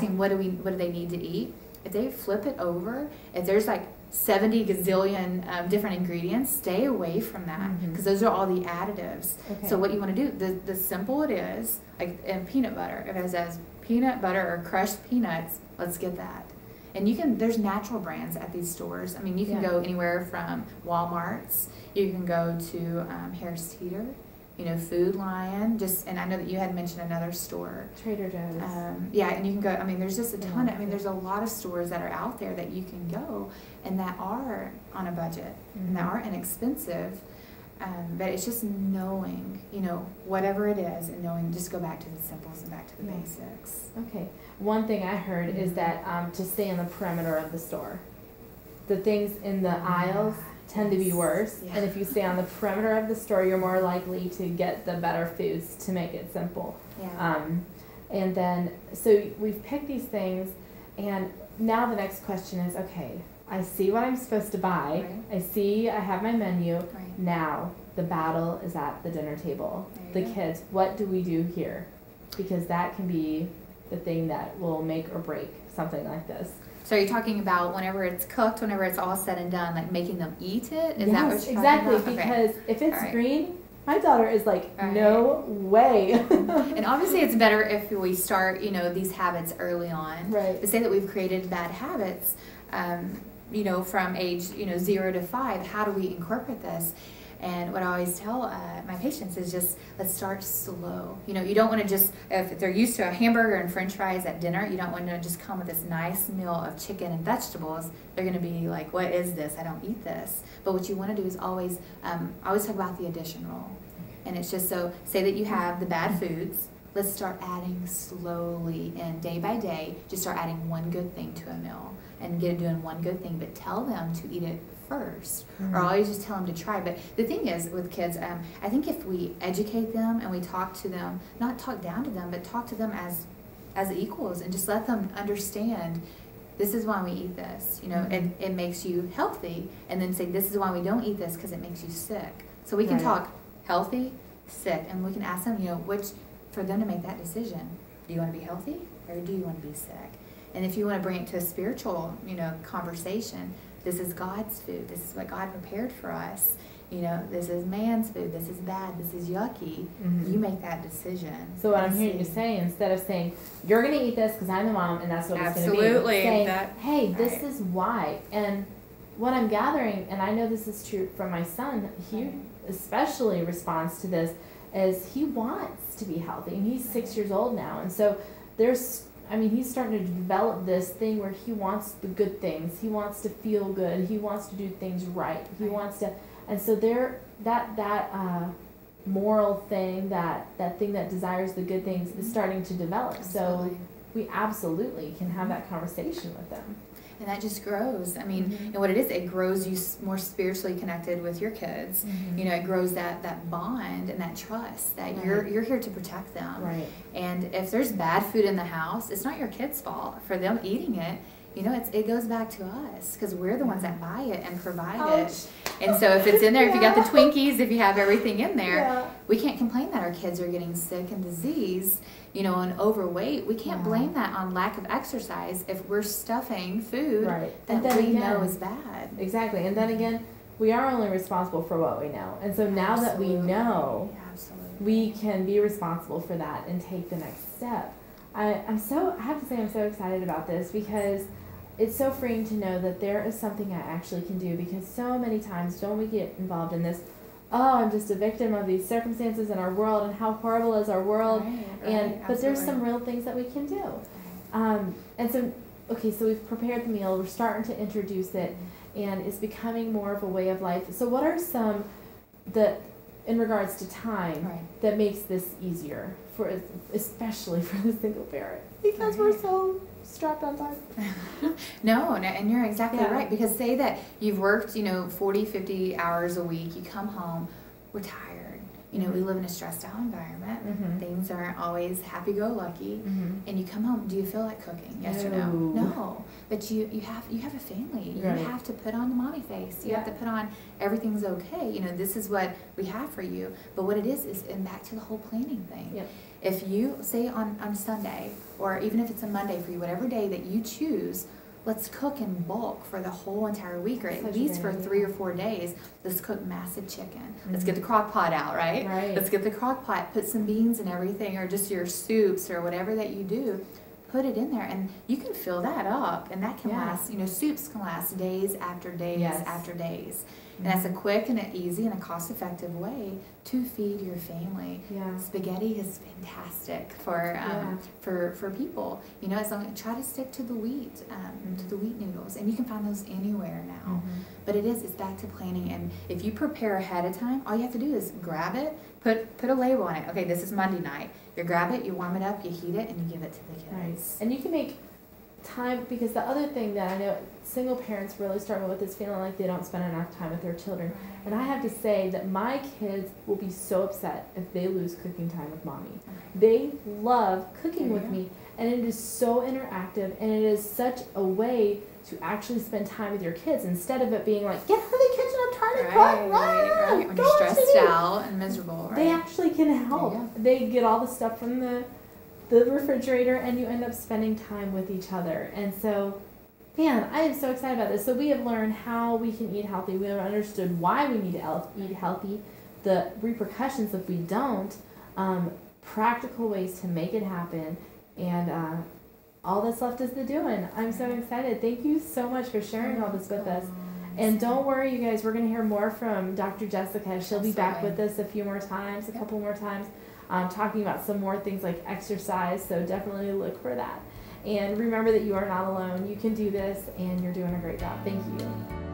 asking what do they need to eat, if they flip it over, if there's like 70 gazillion different ingredients, stay away from that, because those are all the additives. Okay. So what you want to do, the simple it is, like in peanut butter, if it says peanut butter or crushed peanuts, let's get that. And there's natural brands at these stores. I mean, you can go anywhere from Walmart's, you can go to Harris Teeter, Food Lion, and I know that you had mentioned another store. Trader Joe's. Yeah, and you can go, I mean, there's just a ton there's a lot of stores that are out there that you can go and that are on a budget and that are inexpensive. But it's just knowing, whatever it is, and knowing, just go back to the simples and back to the basics. Okay. One thing I heard is that to stay on the perimeter of the store. The things in the aisles tend to be worse, and if you stay on the perimeter of the store, you're more likely to get the better foods, to make it simple. And then, so we've picked these things, and now the next question is, okay, I see what I'm supposed to buy. I see I have my menu. Now the battle is at the dinner table. The kids, what do we do here? Because that can be the thing that will make or break something like this. So are you talking about whenever it's cooked, whenever it's all said and done, like making them eat it? Is that what you're talking about? Because if it's green, my daughter is like, no way. And obviously it's better if we start, these habits early on. To say that we've created bad habits, from age, 0 to 5, how do we incorporate this? And what I always tell my patients is just, let's start slow. You don't want to just, if they're used to a hamburger and french fries at dinner, you don't want to just come with this nice meal of chicken and vegetables. They're going to be like, what is this? I don't eat this. But what you want to do is always talk about the addition rule. And it's just, so say that you have the bad foods. Let's start adding slowly and day by day, just start adding one good thing to a meal and doing one good thing, but tell them to eat it first, or always just tell them to try. But the thing is with kids, I think if we educate them and we talk to them, not talk down to them, but talk to them as equals, and just let them understand, this is why we eat this, it makes you healthy, and then say, this is why we don't eat this, because it makes you sick. So we can talk healthy, sick, and we can ask them, for them to make that decision. Do you want to be healthy, or do you want to be sick? And if you want to bring it to a spiritual, conversation, this is God's food. This is what God prepared for us. This is man's food. This is bad. This is yucky. You make that decision. So what I'm hearing you say, instead of saying, you're going to eat this because I'm the mom and that's what it's going to be. Absolutely. Saying, hey, this is why. And what I'm gathering, and I know this is true from my son, he especially responds to this, is he wants to be healthy. And he's 6 years old now. And so he's starting to develop this thing where he wants the good things. He wants to feel good. He wants to do things right. He wants to, and so that moral thing, that thing that desires the good things is starting to develop. So we absolutely can have that conversation with them. And that just grows. I mean, and what it grows you more spiritually connected with your kids. It grows that bond and that trust that you're here to protect them. And if there's bad food in the house, it's not your kids' fault for them eating it. It goes back to us, because we're the ones that buy it and provide it. And so if it's in there, if you got the Twinkies, if you have everything in there, we can't complain that our kids are getting sick and diseased, and overweight. We can't blame that on lack of exercise if we're stuffing food that we know is bad. Exactly. And then again, we are only responsible for what we know. And so now that we know, we can be responsible for that and take the next step. I have to say I'm so excited about this, because it's so freeing to know that there is something I actually can do, because so many times don't we get involved in this, I'm just a victim of these circumstances in our world, and how horrible is our world, but there's some real things that we can do. And so, so we've prepared the meal, we're starting to introduce it, and it's becoming more of a way of life. So what are some in regards to time that makes this easier, especially for the single parent, because we're so strapped on time? No, and you're exactly right, because say that you've worked 40, 50 hours a week, you come home, we're tired, we live in a stressed out environment, things aren't always happy-go-lucky, and you come home, do you feel like cooking? Yes or no? No, but you have a family, you have to put on the mommy face, you have to put on everything's okay, this is what we have for you. But what it is and back to the whole planning thing, if you say on Sunday, or even if it's a Monday for you, whatever day that you choose, let's cook in bulk for the whole entire week, or at least for 3 or 4 days. Let's cook massive chicken. Let's get the crock pot out, right? Let's get the crock pot, put some beans and everything, or just your soups or whatever that you do. Put it in there, and you can fill that up, and that can last, soups can last days after days after days. And that's a quick and an easy and a cost-effective way to feed your family. Spaghetti is fantastic for people. As long as try to stick to the wheat noodles, and you can find those anywhere now. But it's back to planning, and if you prepare ahead of time, all you have to do is grab it, put a label on it. Okay, this is Monday night. You grab it, you warm it up, you heat it, and you give it to the kids. Nice. And you can make time, because the other thing that I know single parents really struggle with is feeling like they don't spend enough time with their children. And I have to say that my kids will be so upset if they lose cooking time with mommy. They love cooking with me, and it is so interactive, and it is such a way to actually spend time with your kids instead of it being like, get out of the kitchen, I'm trying to cook. When you're stressed out and miserable, They actually can help. They get all the stuff from the refrigerator, and you end up spending time with each other. And so, man, I am so excited about this. So we have learned how we can eat healthy. We have understood why we need to eat healthy, the repercussions if we don't, practical ways to make it happen, and all that's left is the doing. I'm so excited. Thank you so much for sharing all this with us. And don't worry, you guys, we're going to hear more from Dr. Jessica. She'll be back with us a couple more times, talking about some more things like exercise, so definitely look for that. And remember that you are not alone. You can do this, and you're doing a great job. Thank you.